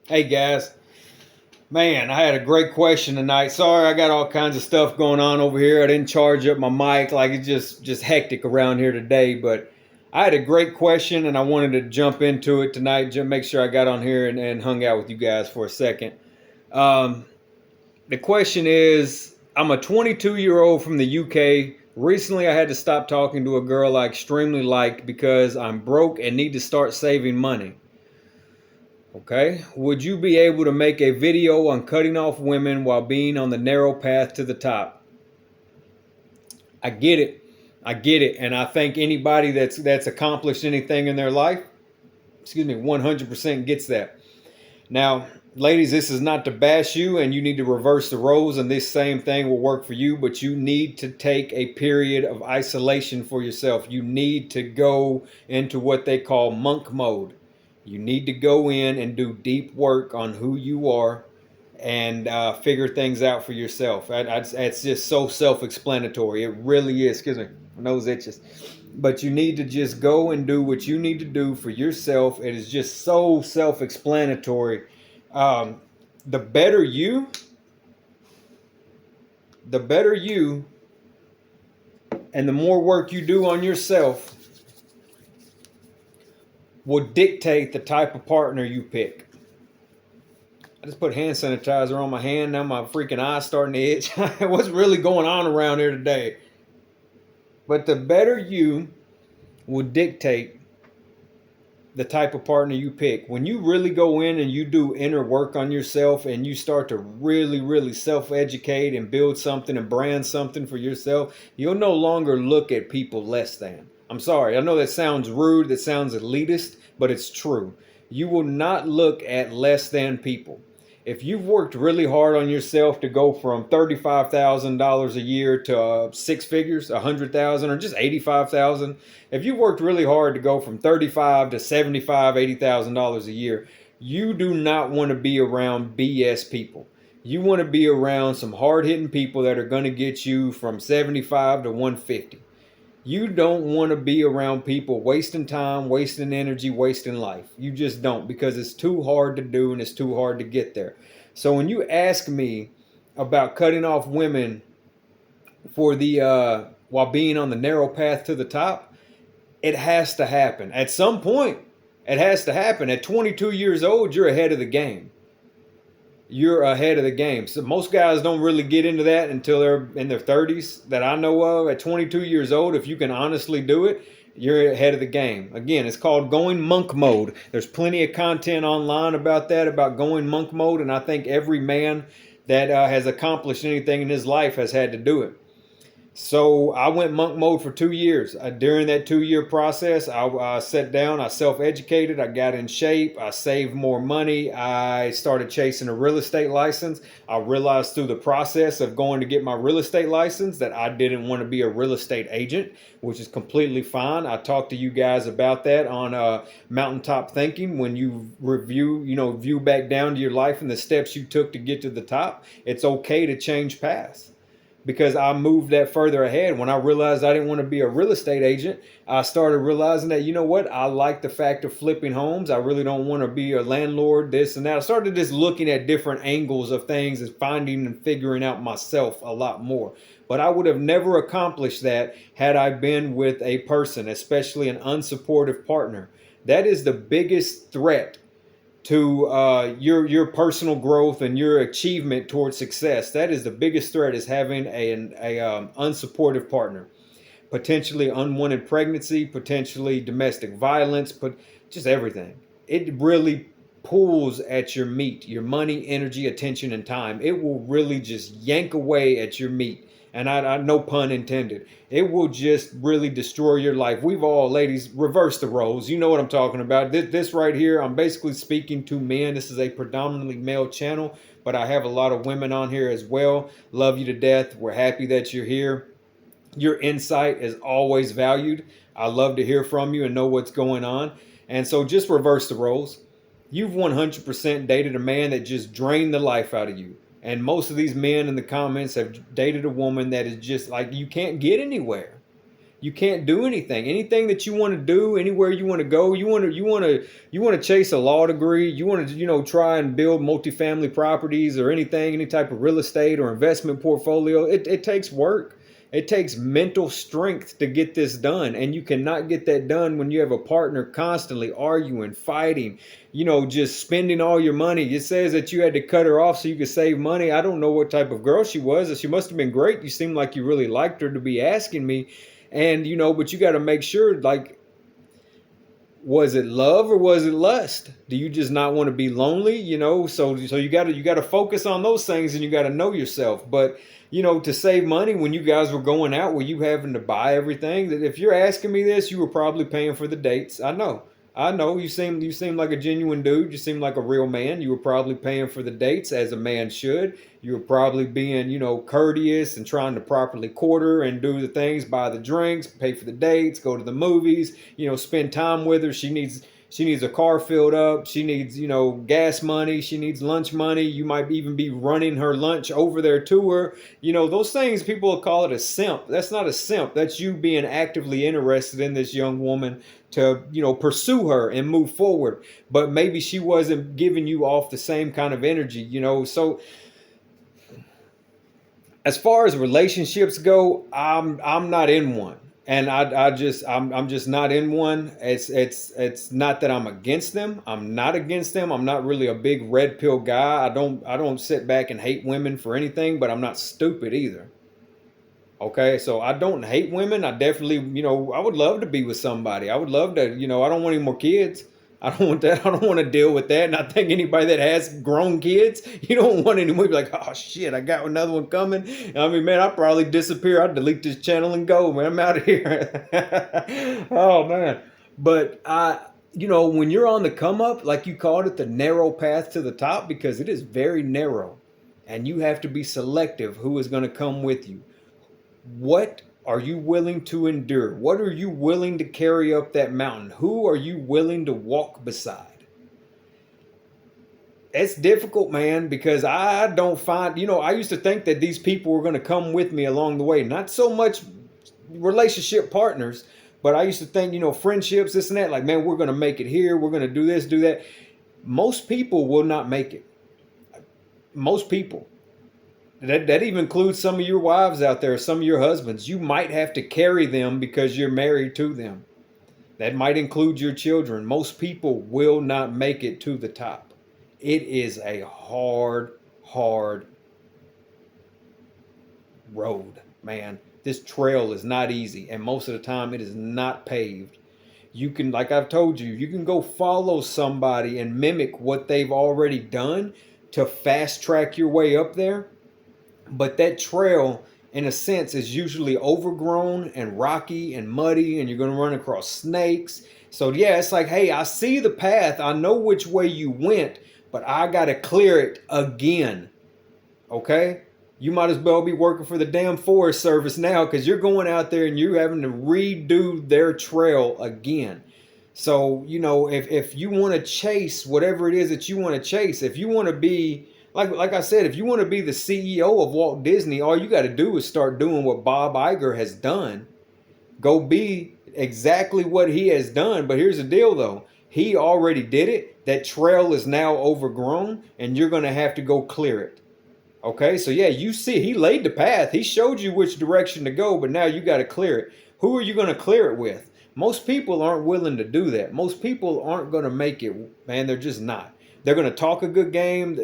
Hey guys, man, I had a great question tonight. Sorry, I got all kinds of stuff going on over here. I didn't charge up my mic, like it's just hectic around here today. But I had a great question, and I wanted to jump into it tonight. Just make sure I got on here and hung out with you guys for a second. Um, the question is, I'm a 22-year-old from the UK. Recently, I had to stop talking to a girl I extremely liked because I'm broke and need to start saving money. Okay. Would you be able to make a video on cutting off women while being on the narrow path to the top? I get it. I get it. And I think anybody that's accomplished anything in their life, 100% gets that. Now, ladies, this is not to bash you and you need to reverse the roles and this same thing will work for you, but you need to take a period of isolation for yourself. You need to go into what they call monk mode. You need to go in and do deep work on who you are and figure things out for yourself. It's just so self-explanatory. It really is. Excuse me, my nose itches. But you need to just go and do what you need to do for yourself. It is just so self-explanatory. Um, the better you, the better you, and the more work you do on yourself will dictate the type of partner you pick. I just put hand sanitizer on my hand. Now my freaking eye's starting to itch. What's really going on around here today? But the better you will dictate the type of partner you pick. When you really go in and you do inner work on yourself and you start to really self-educate and build something and brand something for yourself, you'll no longer look at people less than. I'm sorry, I know that sounds rude, that sounds elitist, but it's true. You will not look at less than people. If you've worked really hard on yourself to go from $35,000 a year to six figures, 100,000 or just 85,000, if you worked really hard to go from 35 to 75, $80,000 a year, you do not want to be around BS people. You want to be around some hard-hitting people that are going to get you from 75 to 150. You don't want to be around people wasting time, wasting energy, wasting life. You just don't, because it's too hard to do and it's too hard to get there. So when you ask me about cutting off women for the while being on the narrow path to the top, it has to happen at some point. It has to happen. At 22 years old, you're ahead of the game. You're ahead of the game. So most guys don't really get into that until they're in their 30s that I know of. At 22 years old, if you can honestly do it, you're ahead of the game. Again, it's called going monk mode. There's plenty of content online about that, about going monk mode, and I think every man that has accomplished anything in his life has had to do it. So I went monk mode for 2 years. During that 2 year process, I sat down, I self-educated, I got in shape, I saved more money, I started chasing a real estate license. I realized through the process of going to get my real estate license that I didn't want to be a real estate agent, which is completely fine. I talked to you guys about that on Mountaintop Thinking. When you view back down to your life and the steps you took to get to the top, it's okay to change paths, because I moved that further ahead. When I realized I didn't want to be a real estate agent, I started realizing that, you know what, I like the fact of flipping homes. I really don't want to be a landlord, this and that. I started just looking at different angles of things and finding and figuring out myself a lot more. But I would have never accomplished that had I been with a person, especially an unsupportive partner. That is the biggest threat to your personal growth and your achievement towards success. That is the biggest threat, is having a unsupportive partner. Potentially unwanted pregnancy, potentially domestic violence, but just everything. It really pulls at your meat, your money, energy, attention, and time. It will really just yank away at your meat. And I no pun intended. It will just really destroy your life. We've all, ladies, reverse the roles. You know what I'm talking about. This right here, I'm basically speaking to men. This is a predominantly male channel, but I have a lot of women on here as well. Love you to death. We're happy that you're here. Your insight is always valued. I love to hear from you and know what's going on. And so just reverse the roles. You've 100% dated a man that just drained the life out of you. And most of these men in the comments have dated a woman that is just like, you can't get anywhere. You can't do anything. Anything that you want to do, anywhere you want to go, you want to chase a law degree, you want to, try and build multifamily properties or anything, any type of real estate or investment portfolio. It takes work. It takes mental strength to get this done. And you cannot get that done when you have a partner constantly arguing, fighting, just spending all your money. It says that you had to cut her off so you could save money. I don't know what type of girl she was. She must have been great. You seemed like you really liked her to be asking me. And, but you got to make sure, like, was it love or was it lust? Do you just not want to be lonely? So you got to focus on those things, and you got to know yourself. But to save money when you guys were going out, were you having to buy everything? That if you're asking me this, you were probably paying for the dates. I know you seem like a genuine dude. You seem like a real man. You were probably paying for the dates as a man should. You were probably being, courteous and trying to properly court her and do the things, buy the drinks, pay for the dates, go to the movies, spend time with her. She needs a car filled up. She needs, gas money. She needs lunch money. You might even be running her lunch over there to her. Those things, people will call it a simp. That's not a simp. That's you being actively interested in this young woman to, pursue her and move forward. But maybe she wasn't giving you off the same kind of energy, So as far as relationships go, I'm not in one. And I'm just not in one. It's not that I'm against them. I'm not against them. I'm not really a big red pill guy. I don't sit back and hate women for anything, but I'm not stupid either. Okay, so I don't hate women. I definitely, I would love to be with somebody. I would love to, I don't want any more kids. I don't want that. I don't want to deal with that. And I think anybody that has grown kids, you don't want anymore. Be like, oh shit, I got another one coming. I mean, man, I'd probably disappear. I'd delete this channel and go, man. I'm out of here. Oh man. But when you're on the come up, like you called it, the narrow path to the top, because it is very narrow, and you have to be selective who is going to come with you. What are you willing to endure? What are you willing to carry up that mountain? Who are you willing to walk beside? It's difficult, man, because I don't find, I used to think that these people were going to come with me along the way. Not so much relationship partners, but I used to think, friendships, this and that, like, man, we're going to make it here. We're going to do this, do that. Most people will not make it. Most people. That even includes some of your wives out there, some of your husbands. You might have to carry them because you're married to them. That might include your children. Most people will not make it to the top. It is a hard, hard road, man. This trail is not easy, and most of the time it is not paved. You can, like I've told you, you can go follow somebody and mimic what they've already done to fast track your way up there. But that trail, in a sense, is usually overgrown and rocky and muddy, and you're going to run across snakes. So yeah, it's like, hey, I see the path. I know which way you went, but I got to clear it again. Okay? You might as well be working for the damn Forest Service now, because you're going out there and you're having to redo their trail again. So, if you want to chase whatever it is that you want to chase, if you want to be, like I said, if you want to be the CEO of Walt Disney, all you got to do is start doing what Bob Iger has done. Go be exactly what he has done. But here's the deal, though. He already did it. That trail is now overgrown, and you're going to have to go clear it. Okay, so yeah, you see, he laid the path. He showed you which direction to go, but now you got to clear it. Who are you going to clear it with? Most people aren't willing to do that. Most people aren't going to make it, man. They're just not. They're going to talk a good game.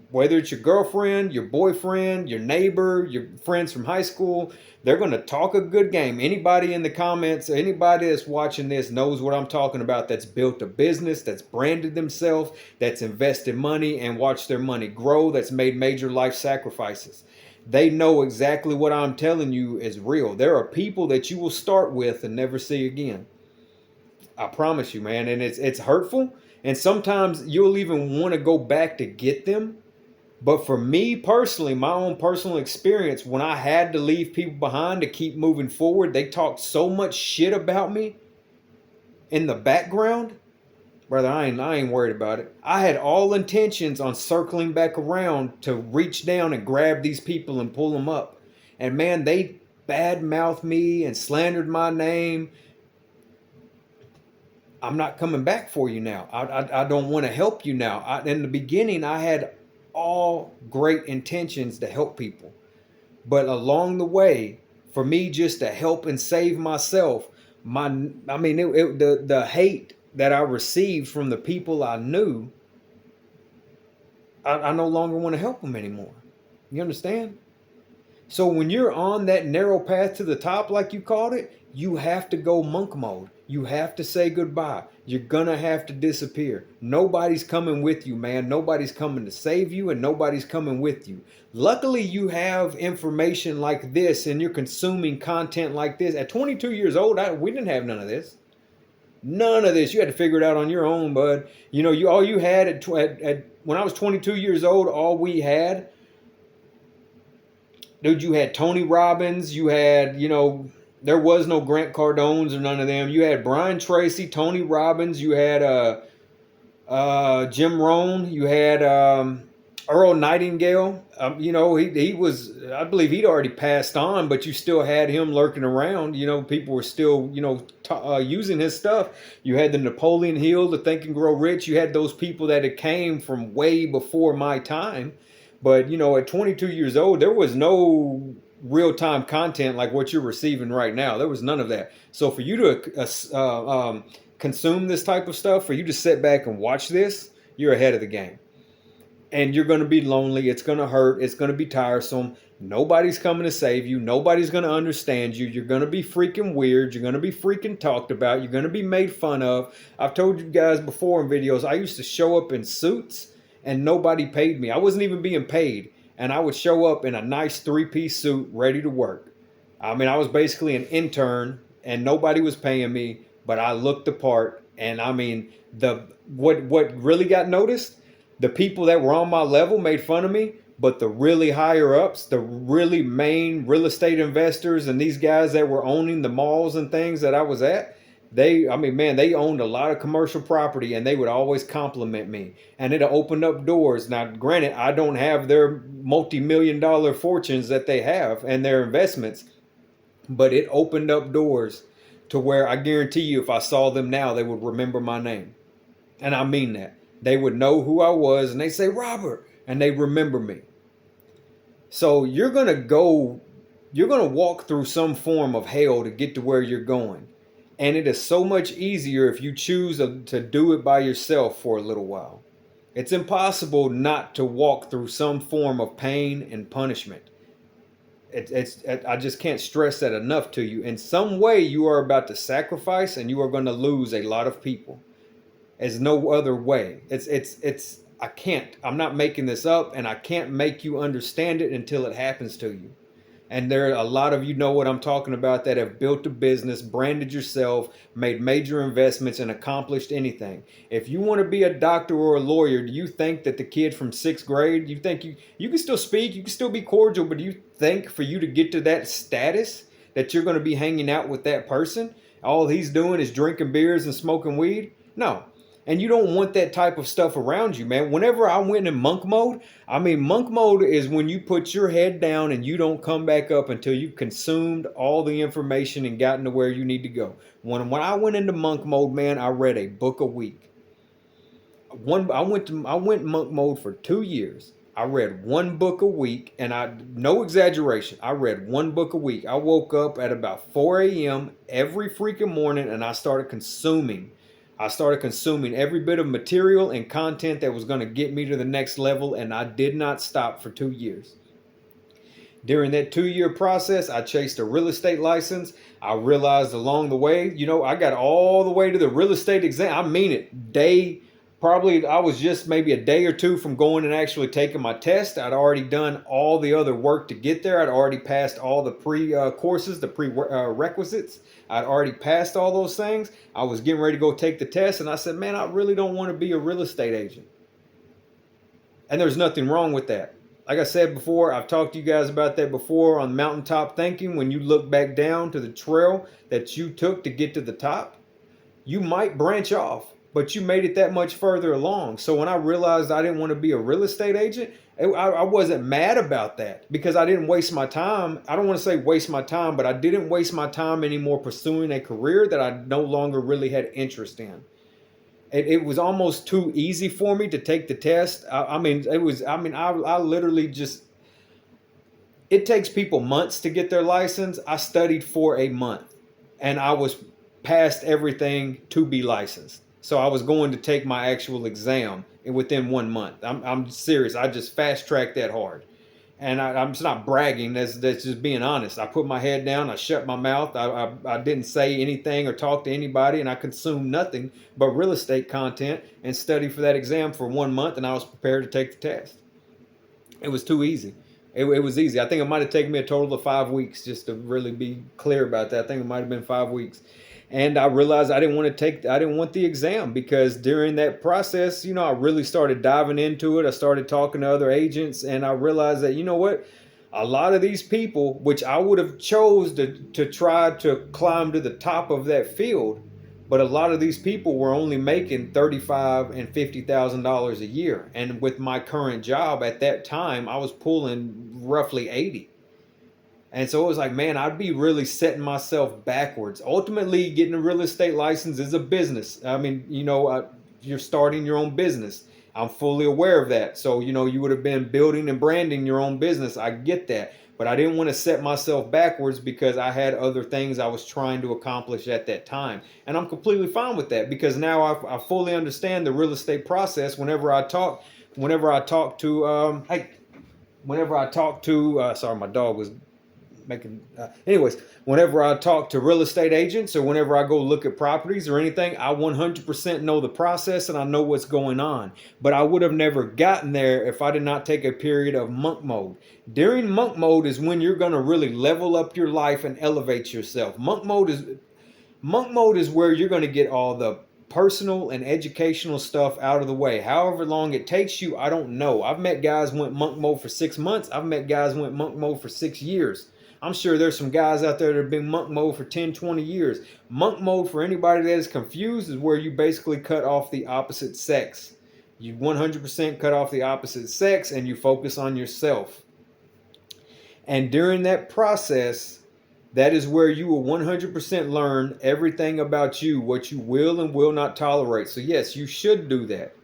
Whether it's your girlfriend, your boyfriend, your neighbor, your friends from high school, they're going to talk a good game. Anybody in the comments, anybody that's watching this knows what I'm talking about, that's built a business, that's branded themselves, that's invested money and watched their money grow, that's made major life sacrifices. They know exactly what I'm telling you is real. There are people that you will start with and never see again. I promise you, man. And it's hurtful. And sometimes you'll even want to go back to get them. But for me personally, my own personal experience, when I had to leave people behind to keep moving forward, they talked so much shit about me in the background. Brother, I ain't worried about it. I had all intentions on circling back around to reach down and grab these people and pull them up. And man, they badmouthed me and slandered my name, I'm not coming back for you now. I don't want to help you now. In the beginning, I had all great intentions to help people. But along the way, for me just to help and save myself, the hate that I received from the people I knew, I no longer want to help them anymore. You understand? So when you're on that narrow path to the top, like you called it, you have to go monk mode. You have to say goodbye. You're gonna have to disappear. Nobody's coming with you, man. Nobody's coming to save you, and nobody's coming with you. Luckily, you have information like this, and you're consuming content like this. At 22 years old, we didn't have none of this. None of this. You had to figure it out on your own, bud. You know, all you had when I was 22 years old, all we had, dude, you had Tony Robbins, you had, there was no Grant Cardones or none of them. You had Brian Tracy, Tony Robbins, you had Jim Rohn, you had Earl Nightingale. He was, I believe he'd already passed on, but you still had him lurking around. People were still, using his stuff. You had the Napoleon Hill, the Think and Grow Rich. You had those people that had came from way before my time. But, at 22 years old, there was no real-time content like what you're receiving right now. There was none of that. So for you to consume this type of stuff, for you to sit back and watch this, you're ahead of the game. And you're going to be lonely. It's going to hurt. It's going to be tiresome. Nobody's coming to save you. Nobody's going to understand you. You're going to be freaking weird. You're going to be freaking talked about. You're going to be made fun of. I've told you guys before in videos, I used to show up in suits and nobody paid me. I wasn't even being paid. And I would show up in a nice 3-piece suit ready to work. I mean, I was basically an intern and nobody was paying me, but I looked the part. And I mean, what really got noticed, the people that were on my level made fun of me, but the really higher ups, the really main real estate investors and these guys that were owning the malls and things that I was at, they owned a lot of commercial property and they would always compliment me. And it opened up doors. Now, granted, I don't have their multi-million-dollar fortunes that they have and their investments, but it opened up doors to where I guarantee you if I saw them now, they would remember my name. And I mean that. They would know who I was and they say, Robert, and they remember me. So you're going to walk through some form of hell to get to where you're going. And it is so much easier if you choose to do it by yourself for a little while. It's impossible not to walk through some form of pain and punishment. I just can't stress that enough to you. In some way, you are about to sacrifice and you are going to lose a lot of people. There's no other way. I can't. I'm not making this up, and I can't make you understand it until it happens to you. And there are a lot of you know what I'm talking about that have built a business, branded yourself, made major investments, and accomplished anything. If you want to be a doctor or a lawyer, do you think that the kid from 6th grade, you think you can still speak, you can still be cordial, but do you think for you to get to that status that you're going to be hanging out with that person, all he's doing is drinking beers and smoking weed? No. And you don't want that type of stuff around you, man. Whenever I went in monk mode, monk mode is when you put your head down and you don't come back up until you've consumed all the information and gotten to where you need to go. When I went into monk mode, man, I read a book a week. I went monk mode for 2 years. I read one book a week, and no exaggeration, I read one book a week. I woke up at about 4 a.m. every freaking morning, and I started consuming every bit of material and content that was going to get me to the next level, and I did not stop for 2 years. During that 2-year process, I chased a real estate license. I realized along the way, I got all the way to the real estate exam. I mean it. I was just maybe a day or two from going and actually taking my test. I'd already done all the other work to get there. I'd already passed all the pre-courses, the prerequisites. I'd already passed all those things. I was getting ready to go take the test, and I said, man, I really don't want to be a real estate agent. And there's nothing wrong with that. Like I said before, I've talked to you guys about that before on Mountaintop Thinking. When you look back down to the trail that you took to get to the top, you might branch off. but you made it that much further along. So when I realized I didn't want to be a real estate agent, I wasn't mad about that because I didn't waste my time. I don't want to say waste my time, but I didn't waste my time anymore pursuing a career that I no longer really had interest in. It was almost too easy for me to take the test. I mean, it was, I literally just, it takes people months to get their license. I studied for a month and I was past everything to be licensed. So I was going to take my actual exam within 1 month. I'm serious. I just fast tracked that hard. And I'm just not bragging. That's just being honest. I put my head down. I shut my mouth. I didn't say anything or talk to anybody. And I consumed nothing but real estate content and studied for that exam for 1 month. And I was prepared to take the test. It was too easy. It was easy. I think it might have taken me a total of 5 weeks just to really be clear about that. I think it might have been 5 weeks. And I realized I didn't want the exam because during that process, I really started diving into it. I started talking to other agents and I realized that, you know what? A lot of these people, which I would have chose to try to climb to the top of that field, but a lot of these people were only making $35,000 and $50,000 a year. And with my current job at that time, I was pulling roughly 80. And so it was like, man, I'd be really setting myself backwards. Ultimately, getting a real estate license is a business. I mean, you're starting your own business. I'm fully aware of that. So, you would have been building and branding your own business. I get that. But I didn't want to set myself backwards because I had other things I was trying to accomplish at that time. And I'm completely fine with that because now I fully understand the real estate process. Whenever I talk to, sorry, my dog was whenever I talk to real estate agents or whenever I go look at properties or anything, I 100% know the process and I know what's going on. But I would have never gotten there if I did not take a period of monk mode. During monk mode is when you're going to really level up your life and elevate yourself. Monk mode is where you're going to get all the personal and educational stuff out of the way. However long it takes you, I don't know. I've met guys went monk mode for 6 months. I've met guys went monk mode for 6 years. I'm sure there's some guys out there that have been monk mode for 10, 20 years. Monk mode, for anybody that is confused, is where you basically cut off the opposite sex. You 100% cut off the opposite sex and you focus on yourself. And during that process, that is where you will 100% learn everything about you, what you will and will not tolerate. So yes, you should do that.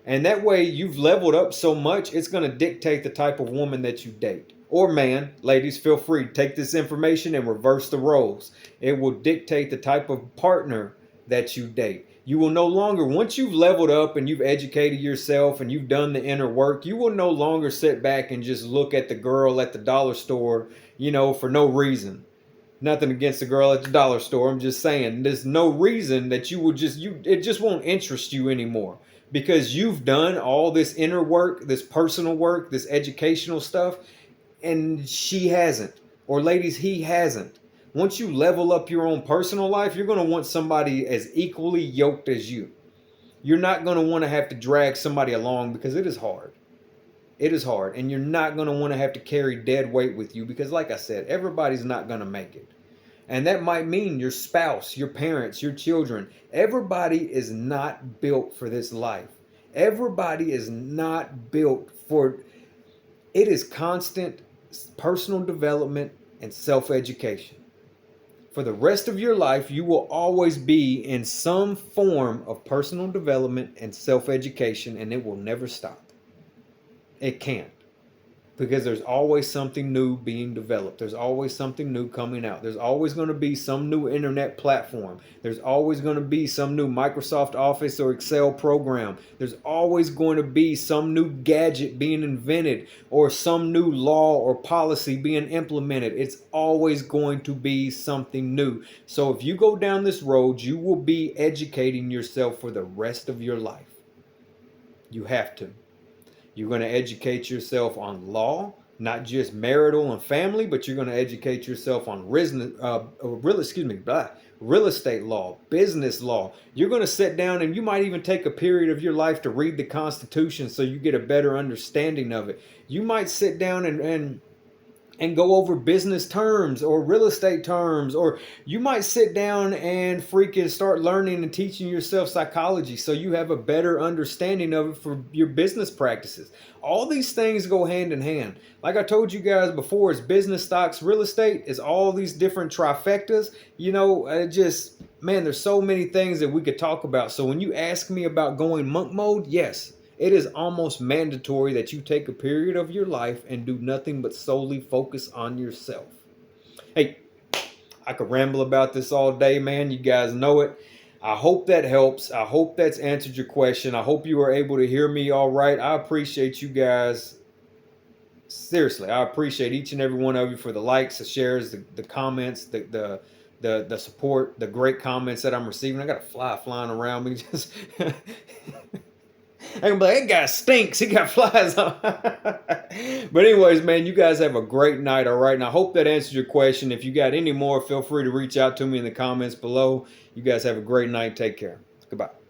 And that way you've leveled up so much, it's going to dictate the type of woman that you date. Or man, ladies, feel free to take this information and reverse the roles. It will dictate the type of partner that you date. You will no longer, once you've leveled up and you've educated yourself and you've done the inner work, you will no longer sit back and just look at the girl at the dollar store, for no reason. Nothing against the girl at the dollar store. I'm just saying there's no reason that it just won't interest you anymore because you've done all this inner work, this personal work, this educational stuff. And she hasn't, or ladies, he hasn't. Once you level up your own personal life, you're going to want somebody as equally yoked as you. You're not going to want to have to drag somebody along because it is hard. It is hard. And you're not going to want to have to carry dead weight with you because, like I said, everybody's not going to make it. And that might mean your spouse, your parents, your children. Everybody is not built for this life. Everybody is not built for it. Is constant personal development and self-education. For the rest of your life, you will always be in some form of personal development and self-education, and it will never stop. It can't. Because there's always something new being developed. There's always something new coming out. There's always going to be some new internet platform. There's always going to be some new Microsoft Office or Excel program. There's always going to be some new gadget being invented or some new law or policy being implemented. It's always going to be something new. So if you go down this road, you will be educating yourself for the rest of your life. You have to. You're going to educate yourself on law, not just marital and family, but you're going to educate yourself on real estate law, business law. You're going to sit down and you might even take a period of your life to read the Constitution so you get a better understanding of it. You might sit down and and go over business terms or real estate terms, or you might sit down and freaking start learning and teaching yourself psychology so you have a better understanding of it for your business practices. All these things go hand in hand. Like I told you guys before, it's business, stocks, real estate, it's all these different trifectas. You know, man, there's so many things that we could talk about. So when you ask me about going monk mode, yes, it is almost mandatory that you take a period of your life and do nothing but solely focus on yourself. Hey, I could ramble about this all day, man. You guys know it. I hope that helps. I hope that's answered your question. I hope you were able to hear me all right. I appreciate you guys. Seriously, I appreciate each and every one of you for the likes, the shares, the comments, the support, the great comments that I'm receiving. I got a fly flying around me. Just I can be like, that guy stinks. He got flies on. But anyways, man, you guys have a great night, all right? And I hope that answers your question. If you got any more, feel free to reach out to me in the comments below. You guys have a great night. Take care. Goodbye.